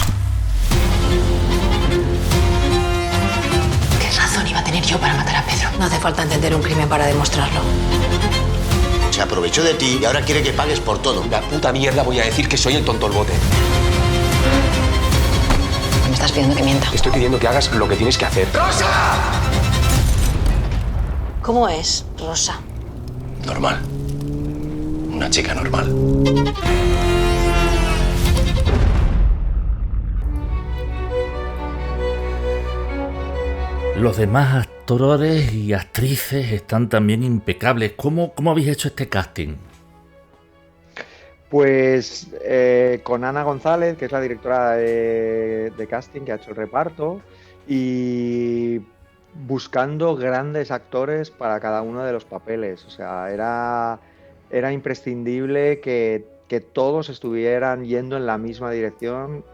¿Qué razón iba a tener yo para matar a Pedro? No hace falta entender un crimen para demostrarlo. Se aprovechó de ti y ahora quiere que pagues por todo. La puta mierda voy a decir que soy el tonto al bote. Me estás pidiendo que mienta. Te estoy pidiendo que hagas lo que tienes que hacer. ¡Rosa! ¿Cómo es, Rosa? Normal. Una chica normal. Los demás actores y actrices están también impecables. ¿Cómo habéis hecho este casting? Pues con Ana González, que es la directora de casting que ha hecho el reparto, y buscando grandes actores para cada uno de los papeles. O sea, era imprescindible que todos estuvieran yendo en la misma dirección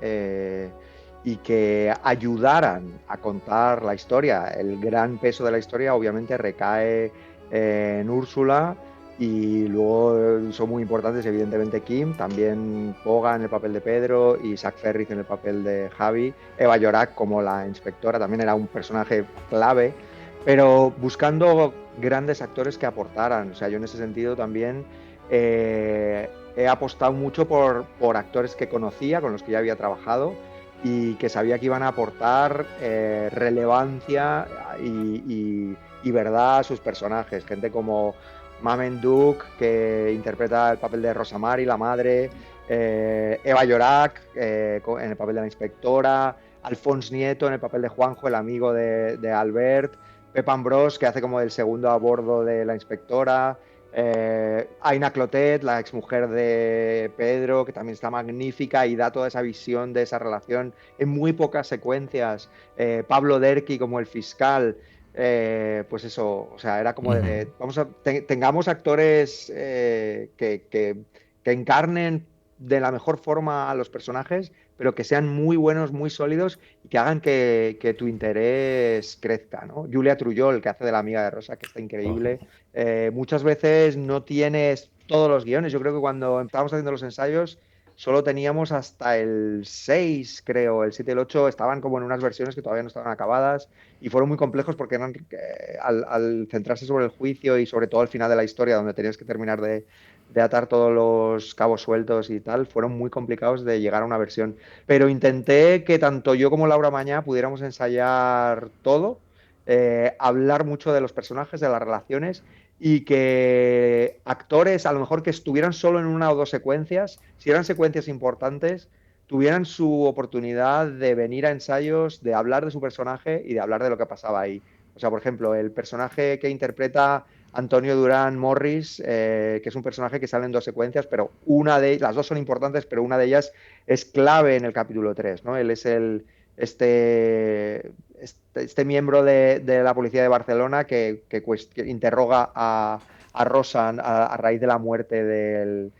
y que ayudaran a contar la historia. El gran peso de la historia obviamente recae en Úrsula, y luego son muy importantes evidentemente Kim, también Poga en el papel de Pedro y Zach Ferris en el papel de Javi, Eva Llorac como la inspectora también era un personaje clave, pero buscando grandes actores que aportaran. O sea, yo en ese sentido también he apostado mucho por actores que conocía, con los que ya había trabajado y que sabía que iban a aportar relevancia y verdad a sus personajes. Gente como Mamen Duke, que interpreta el papel de Rosa Mari, la madre, Eva Llorac en el papel de la inspectora, Alfons Nieto en el papel de Juanjo, el amigo de Albert, Pep Ambrós, que hace como el segundo a bordo de la inspectora, Aina Clotet, la exmujer de Pedro, que también está magnífica y da toda esa visión de esa relación en muy pocas secuencias, Pablo Derqui como el fiscal. Pues eso, o sea, era como de, tengamos actores que encarnen de la mejor forma a los personajes, pero que sean muy buenos, muy sólidos y que hagan que tu interés crezca, ¿no? Julia Trullol, que hace de la amiga de Rosa, que está increíble. Muchas veces no tienes todos los guiones. Yo creo que cuando estábamos haciendo los ensayos solo teníamos hasta el 6, creo, el 7 y el 8 estaban como en unas versiones que todavía no estaban acabadas y fueron muy complejos porque eran, al centrarse sobre el juicio y sobre todo al final de la historia, donde tenías que terminar de atar todos los cabos sueltos y tal, fueron muy complicados de llegar a una versión. Pero intenté que tanto yo como Laura Mañá pudiéramos ensayar todo, hablar mucho de los personajes, de las relaciones, y que actores a lo mejor que estuvieran solo en una o dos secuencias, si eran secuencias importantes, tuvieran su oportunidad de venir a ensayos, de hablar de su personaje y de hablar de lo que pasaba ahí. O sea, por ejemplo, el personaje que interpreta Antonio Durán Morris, que es un personaje que sale en dos secuencias, pero las dos son importantes, pero una de ellas es clave en el capítulo 3, ¿no? Él es este miembro de la policía de Barcelona que interroga a Rosa a raíz de la muerte del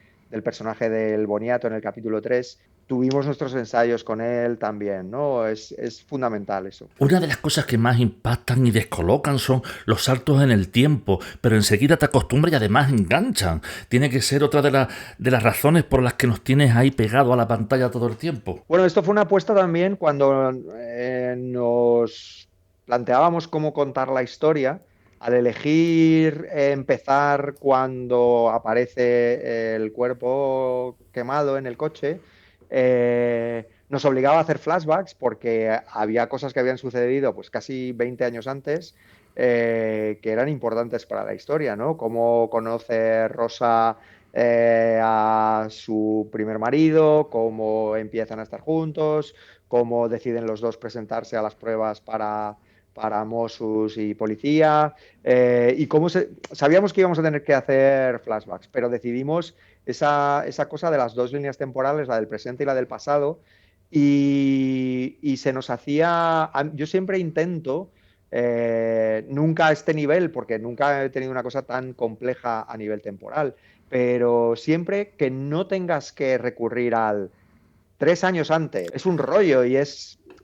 personaje del Boniato en el capítulo 3. Tuvimos nuestros ensayos con él también, ¿no? Es fundamental eso. Una de las cosas que más impactan y descolocan son los saltos en el tiempo, pero enseguida te acostumbras y además enganchan. Tiene que ser otra de las razones por las que nos tienes ahí pegado a la pantalla todo el tiempo. Bueno, esto fue una apuesta también cuando nos planteábamos cómo contar la historia. Al elegir empezar cuando aparece el cuerpo quemado en el coche, nos obligaba a hacer flashbacks porque había cosas que habían sucedido pues casi 20 años antes que eran importantes para la historia, ¿no? Cómo conoce Rosa a su primer marido, cómo empiezan a estar juntos, cómo deciden los dos presentarse a las pruebas para Mossos y policía, y cómo sabíamos que íbamos a tener que hacer flashbacks, pero decidimos esa cosa de las dos líneas temporales, la del presente y la del pasado, y se nos hacía... Yo siempre intento, nunca a este nivel, porque nunca he tenido una cosa tan compleja a nivel temporal, pero siempre que no tengas que recurrir al 3 años antes, es un rollo y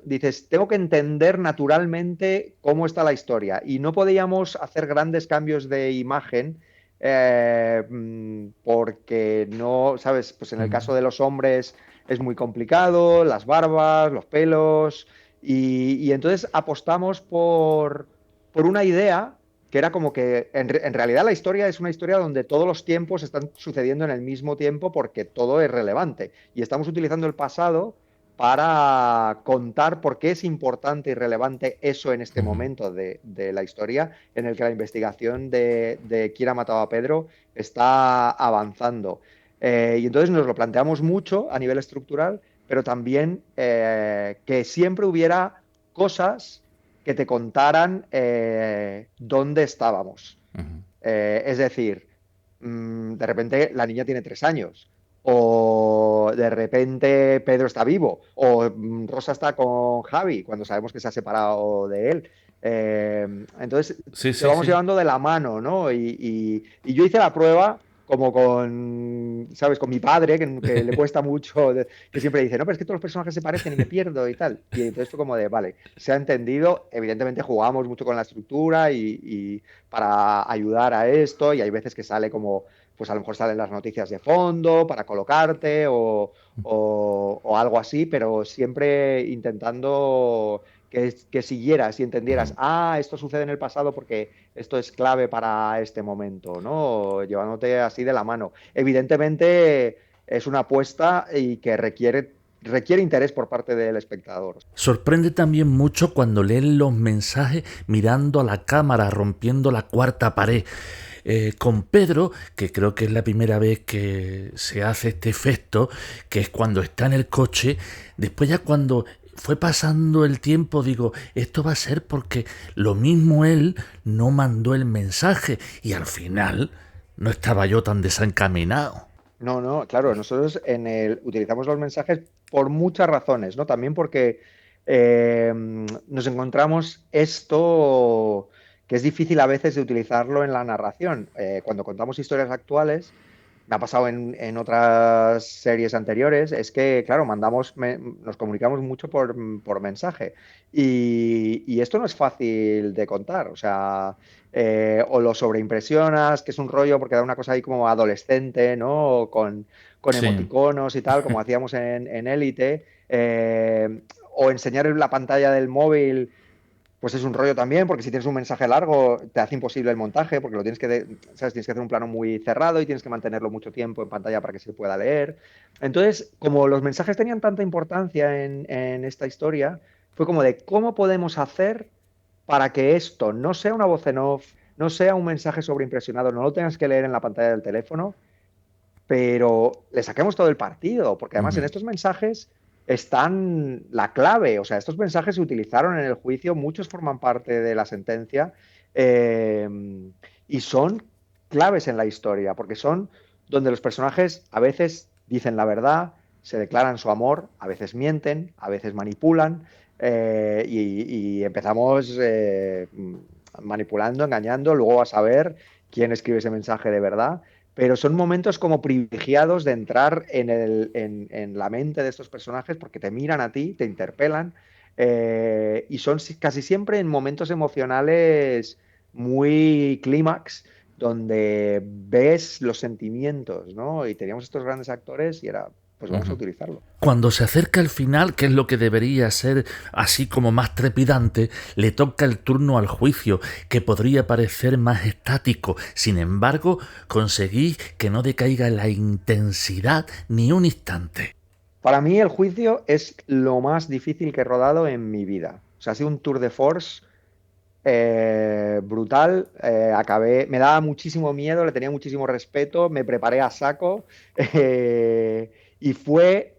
dices, tengo que entender naturalmente cómo está la historia y no podíamos hacer grandes cambios de imagen porque no, ¿sabes? Pues en el caso de los hombres es muy complicado, las barbas, los pelos y entonces apostamos por una idea que era como que en realidad la historia es una historia donde todos los tiempos están sucediendo en el mismo tiempo porque todo es relevante y estamos utilizando el pasado para contar por qué es importante y relevante eso en este momento de la historia en el que la investigación de quién ha matado a Pedro está avanzando. Y entonces nos lo planteamos mucho a nivel estructural, pero también que siempre hubiera cosas que te contaran dónde estábamos. Es decir, de repente la niña tiene 3 años, o de repente Pedro está vivo, o Rosa está con Javi cuando sabemos que se ha separado de él. Entonces lo vamos llevando de la mano, ¿no? Y yo hice la prueba como con, ¿sabes? Con mi padre, que le cuesta mucho, que siempre dice, no, pero es que todos los personajes se parecen y me pierdo y tal. Y entonces fue como de, vale, se ha entendido, evidentemente jugamos mucho con la estructura y para ayudar a esto, y hay veces que sale como, pues a lo mejor salen las noticias de fondo para colocarte o algo así, pero siempre intentando que siguieras y entendieras, esto sucede en el pasado porque esto es clave para este momento, ¿no? Llevándote así de la mano. Evidentemente es una apuesta y que requiere interés por parte del espectador. Sorprende también mucho cuando leen los mensajes mirando a la cámara, rompiendo la cuarta pared. Con Pedro, que creo que es la primera vez que se hace este efecto, que es cuando está en el coche, después ya cuando fue pasando el tiempo digo, esto va a ser porque lo mismo él no mandó el mensaje y al final no estaba yo tan desencaminado. No, claro, nosotros utilizamos los mensajes por muchas razones, ¿no? También porque nos encontramos esto que es difícil a veces de utilizarlo en la narración. Cuando contamos historias actuales, me ha pasado en otras series anteriores, es que, claro, nos comunicamos mucho por mensaje y esto no es fácil de contar, o sea, o lo sobreimpresionas, que es un rollo porque da una cosa ahí como adolescente, ¿no? Con emoticonos y tal, como hacíamos en Élite, o enseñar en la pantalla del móvil. Pues es un rollo también, porque si tienes un mensaje largo te hace imposible el montaje, porque tienes que hacer un plano muy cerrado y tienes que mantenerlo mucho tiempo en pantalla para que se pueda leer. Entonces, como los mensajes tenían tanta importancia en esta historia, fue como de cómo podemos hacer para que esto no sea una voz en off, no sea un mensaje sobreimpresionado, no lo tengas que leer en la pantalla del teléfono, pero le saquemos todo el partido, porque además en estos mensajes están la clave, o sea, estos mensajes se utilizaron en el juicio, muchos forman parte de la sentencia y son claves en la historia, porque son donde los personajes a veces dicen la verdad, se declaran su amor, a veces mienten, a veces manipulan y empezamos manipulando, engañando, luego a saber quién escribe ese mensaje de verdad. Pero son momentos como privilegiados de entrar en la mente de estos personajes porque te miran a ti, te interpelan y son casi siempre en momentos emocionales muy clímax donde ves los sentimientos, ¿no? Y teníamos estos grandes actores y era, pues vamos a utilizarlo. Cuando se acerca el final, que es lo que debería ser así como más trepidante, le toca el turno al juicio, que podría parecer más estático. Sin embargo, conseguís que no decaiga la intensidad ni un instante. Para mí el juicio es lo más difícil que he rodado en mi vida. O sea, ha sido un tour de force brutal. Me daba muchísimo miedo, le tenía muchísimo respeto, me preparé a saco y fue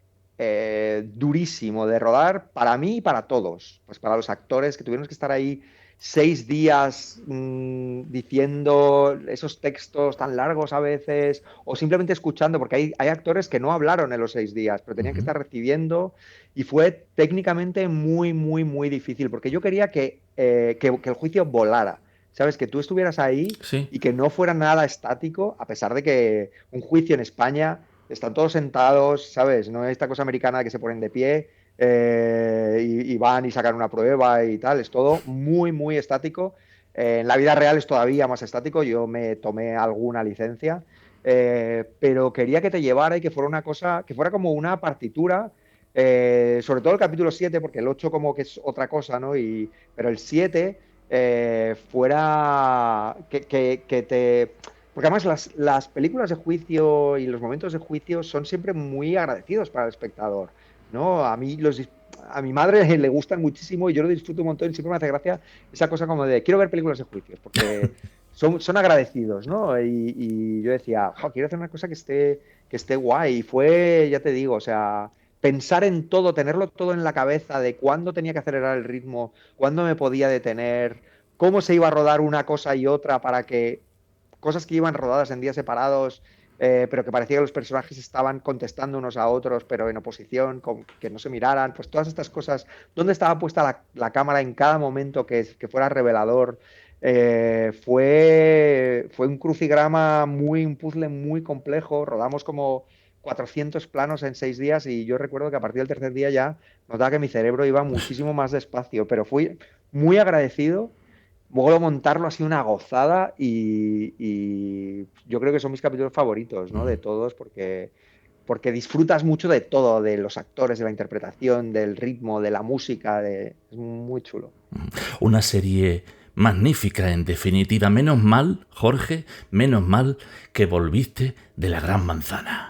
durísimo de rodar para mí y para todos, pues para los actores que tuvieron que estar ahí 6 días diciendo esos textos tan largos a veces o simplemente escuchando, porque hay actores que no hablaron en los 6 días, pero tenían que estar recibiendo y fue técnicamente muy, muy, muy difícil, porque yo quería que el juicio volara. ¿Sabes? Que tú estuvieras ahí y que no fuera nada estático, a pesar de que un juicio en España están todos sentados, ¿sabes? No es esta cosa americana que se ponen de pie y van y sacan una prueba y tal. Es todo muy, muy estático. En la vida real es todavía más estático. Yo me tomé alguna licencia, pero quería que te llevara y que fuera una cosa, que fuera como una partitura. Sobre todo el capítulo 7, porque el 8 como que es otra cosa, ¿no? Pero el 7 fuera que te... Porque además las películas de juicio y los momentos de juicio son siempre muy agradecidos para el espectador. ¿no? A mi madre le gustan muchísimo y yo lo disfruto un montón y siempre me hace gracia esa cosa como de quiero ver películas de juicios porque son agradecidos, ¿no? Y yo decía, quiero hacer una cosa que esté guay. Y fue, ya te digo, o sea, pensar en todo, tenerlo todo en la cabeza de cuándo tenía que acelerar el ritmo, cuándo me podía detener, cómo se iba a rodar una cosa y otra para que cosas que iban rodadas en días separados, pero que parecía que los personajes estaban contestando unos a otros, pero en oposición, que no se miraran, pues todas estas cosas, dónde estaba puesta la cámara en cada momento que fuera revelador. Fue un crucigrama un puzzle muy complejo. Rodamos como 400 planos en 6 días y yo recuerdo que a partir del tercer día ya notaba que mi cerebro iba muchísimo más despacio, pero fui muy agradecido. Luego montarlo ha sido una gozada y yo creo que son mis capítulos favoritos, ¿no? De todos, porque disfrutas mucho de todo, de los actores, de la interpretación, del ritmo, de la música, es muy chulo. Una serie magnífica, en definitiva. Menos mal, Jorge, menos mal que volviste de la Gran Manzana.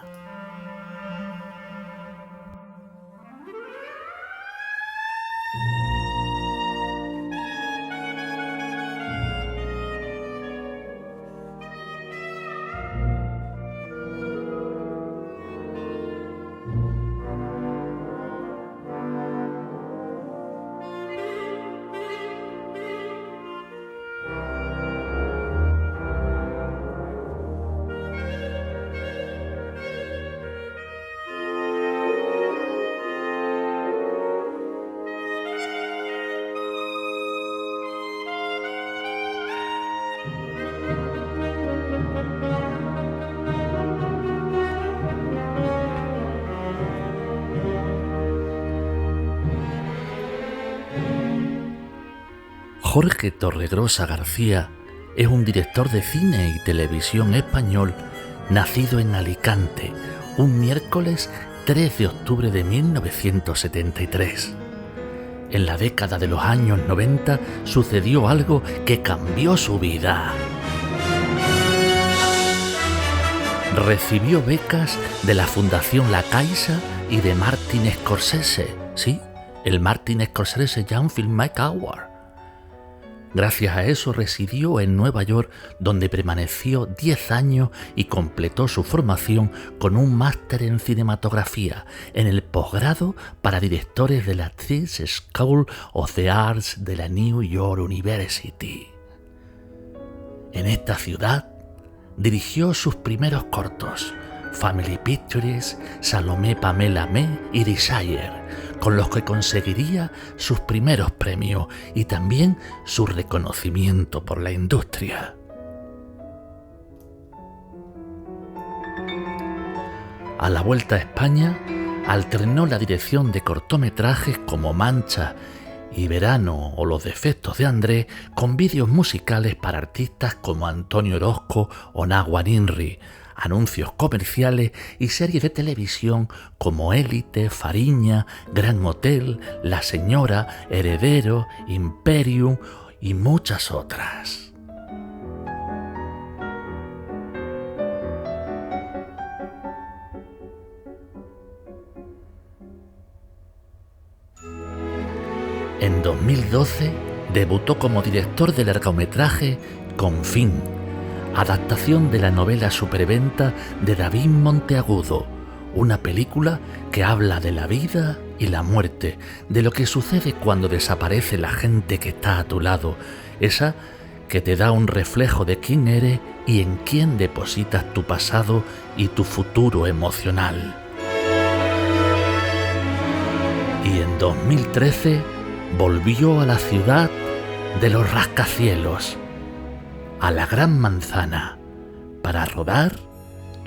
Jorge Torregrosa García es un director de cine y televisión español nacido en Alicante un miércoles 3 de octubre de 1973. En la década de los años 90 sucedió algo que cambió su vida. Recibió becas de la Fundación La Caixa y de Martin Scorsese, sí, el Martin Scorsese Young Filmmaker Award. Gracias a eso residió en Nueva York, donde permaneció 10 años y completó su formación con un máster en cinematografía en el posgrado para directores de la Tisch School of the Arts de la New York University. En esta ciudad dirigió sus primeros cortos, Family Pictures, Salomé Pamela Me y Desire, con los que conseguiría sus primeros premios y también su reconocimiento por la industria. A la vuelta a España, alternó la dirección de cortometrajes como Mancha y Verano o Los defectos de Andrés con vídeos musicales para artistas como Antonio Orozco o Nahuan Inri, anuncios comerciales y series de televisión como Élite, Fariña, Gran Hotel, La Señora, Heredero, Imperium y muchas otras. En 2012 debutó como director de largometraje Confín, adaptación de la novela superventa de David Monteagudo, una película que habla de la vida y la muerte, de lo que sucede cuando desaparece la gente que está a tu lado, esa que te da un reflejo de quién eres y en quién depositas tu pasado y tu futuro emocional. Y en 2013 volvió a la ciudad de los rascacielos, a la Gran Manzana, para rodar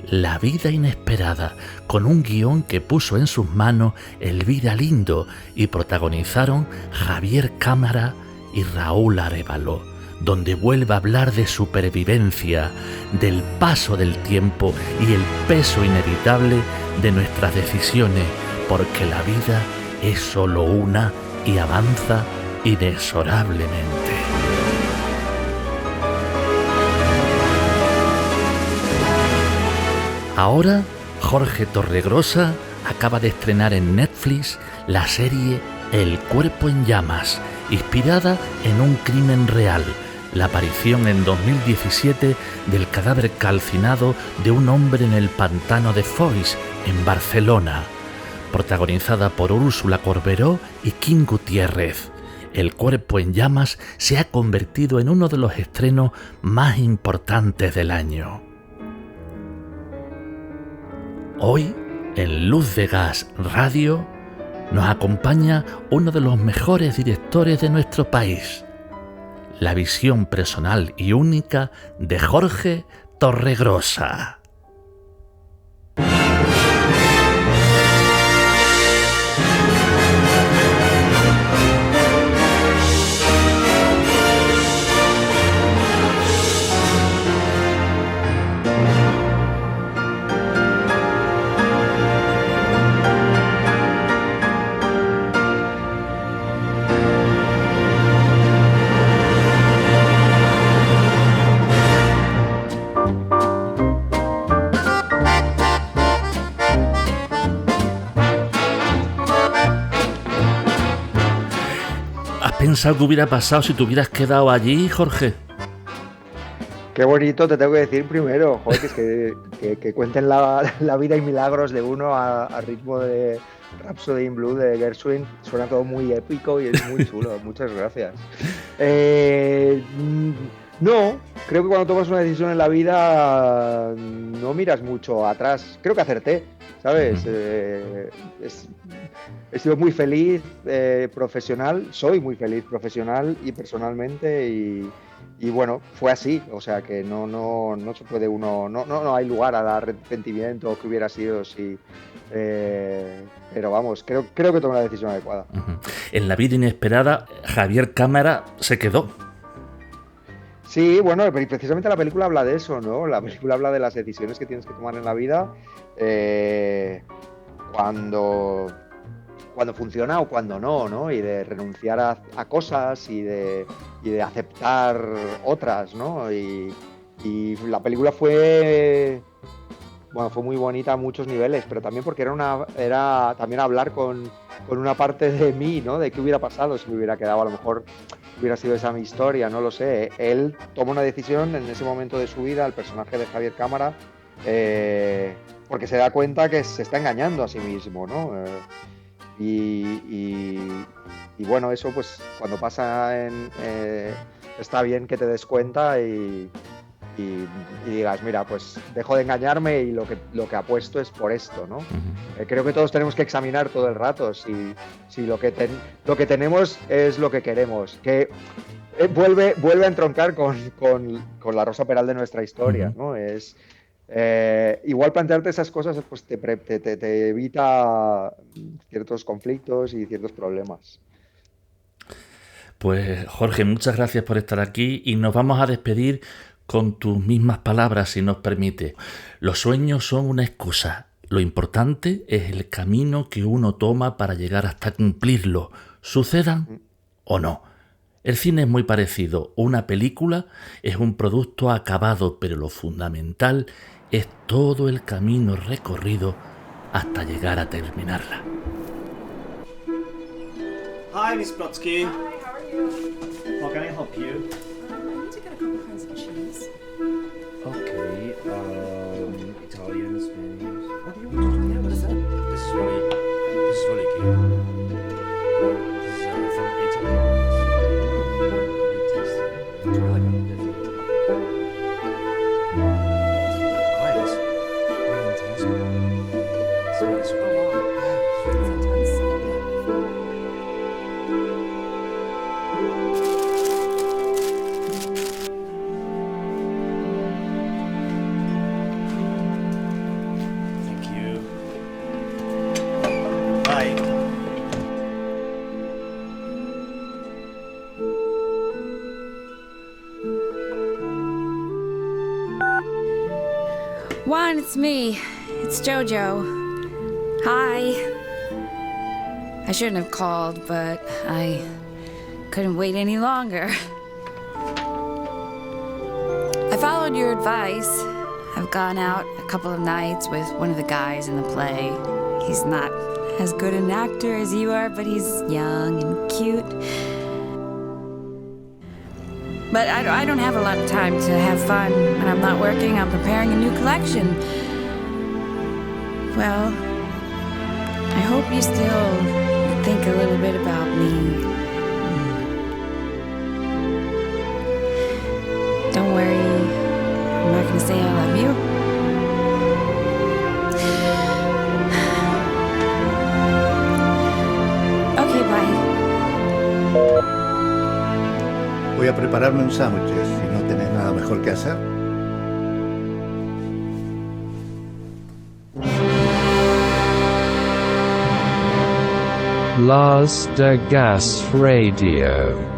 La vida inesperada, con un guión que puso en sus manos Elvira Lindo y protagonizaron Javier Cámara y Raúl Arévalo, donde vuelve a hablar de supervivencia, del paso del tiempo y el peso inevitable de nuestras decisiones, porque la vida es solo una y avanza inexorablemente. Ahora, Jorge Torregrosa acaba de estrenar en Netflix la serie El cuerpo en llamas, inspirada en un crimen real, la aparición en 2017 del cadáver calcinado de un hombre en el pantano de Foix, en Barcelona, protagonizada por Úrsula Corberó y Kim Gutiérrez. El cuerpo en llamas se ha convertido en uno de los estrenos más importantes del año. Hoy, en Luz de Gas Radio, nos acompaña uno de los mejores directores de nuestro país, la visión personal y única de Jorge Torregrosa. ¿Pensado qué hubiera pasado si te hubieras quedado allí, Jorge? Qué bonito, te tengo que decir primero, joder, que cuenten la vida y milagros de uno a ritmo de Rhapsody in Blue de Gershwin. Suena todo muy épico y es muy chulo. Muchas gracias. No, creo que cuando tomas una decisión en la vida no miras mucho atrás. Creo que acerté, ¿sabes? He sido muy feliz profesional, soy muy feliz profesional y personalmente y bueno, fue así, o sea que no se puede uno, no hay lugar al arrepentimiento que hubiera sido si, pero vamos, creo que tomé la decisión adecuada. En La vida inesperada, Javier Cámara se quedó. Sí, bueno, precisamente la película habla de eso, ¿no? La película habla de las decisiones que tienes que tomar en la vida cuando funciona o cuando no, ¿no? Y de renunciar a cosas y de aceptar otras, ¿no? Y la película fue muy bonita a muchos niveles, pero también porque era también hablar con una parte de mí, ¿no? De qué hubiera pasado si me hubiera quedado, a lo mejor hubiera sido esa mi historia, no lo sé. Él toma una decisión en ese momento de su vida, el personaje de Javier Cámara, porque se da cuenta que se está engañando a sí mismo, ¿no? Y bueno, eso pues cuando pasa está bien que te des cuenta y digas, mira, pues dejo de engañarme y lo que apuesto es por esto, ¿no? Creo que todos tenemos que examinar todo el rato si lo que tenemos es lo que queremos, que vuelve a entroncar con la Rosa Peral de nuestra historia, ¿no? Es igual plantearte esas cosas pues te evita ciertos conflictos y ciertos problemas. Pues Jorge, muchas gracias por estar aquí y nos vamos a despedir con tus mismas palabras, si nos permite. Los sueños son una excusa. Lo importante es el camino que uno toma para llegar hasta cumplirlo, sucedan o no. El cine es muy parecido. Una película es un producto acabado, pero lo fundamental es todo el camino recorrido hasta llegar a terminarla. Hi, Miss Brodsky. Hi, how are you? How can I help you? I need to get a couple kinds of cheese. Okay, Italian, Spanish. What do you want? Yeah, what is that? This is really cute. This is from Italy. Very tasty. It's really good. Oh, it's really intense. It's really super. It's intense. Thank you. Bye. Juan, it's me. It's Jojo. Hi. I shouldn't have called, but I couldn't wait any longer. I followed your advice. I've gone out a couple of nights with one of the guys in the play. He's not as good an actor as you are, but he's young and cute. But I don't have a lot of time to have fun. When I'm not working, I'm preparing a new collection. Well, I hope you still think a little bit about me. Don't worry, I'm not gonna say I love you. Okay, bye. Voy a prepararme un sándwich si no tenés nada mejor que hacer. Lars de Gas Radio.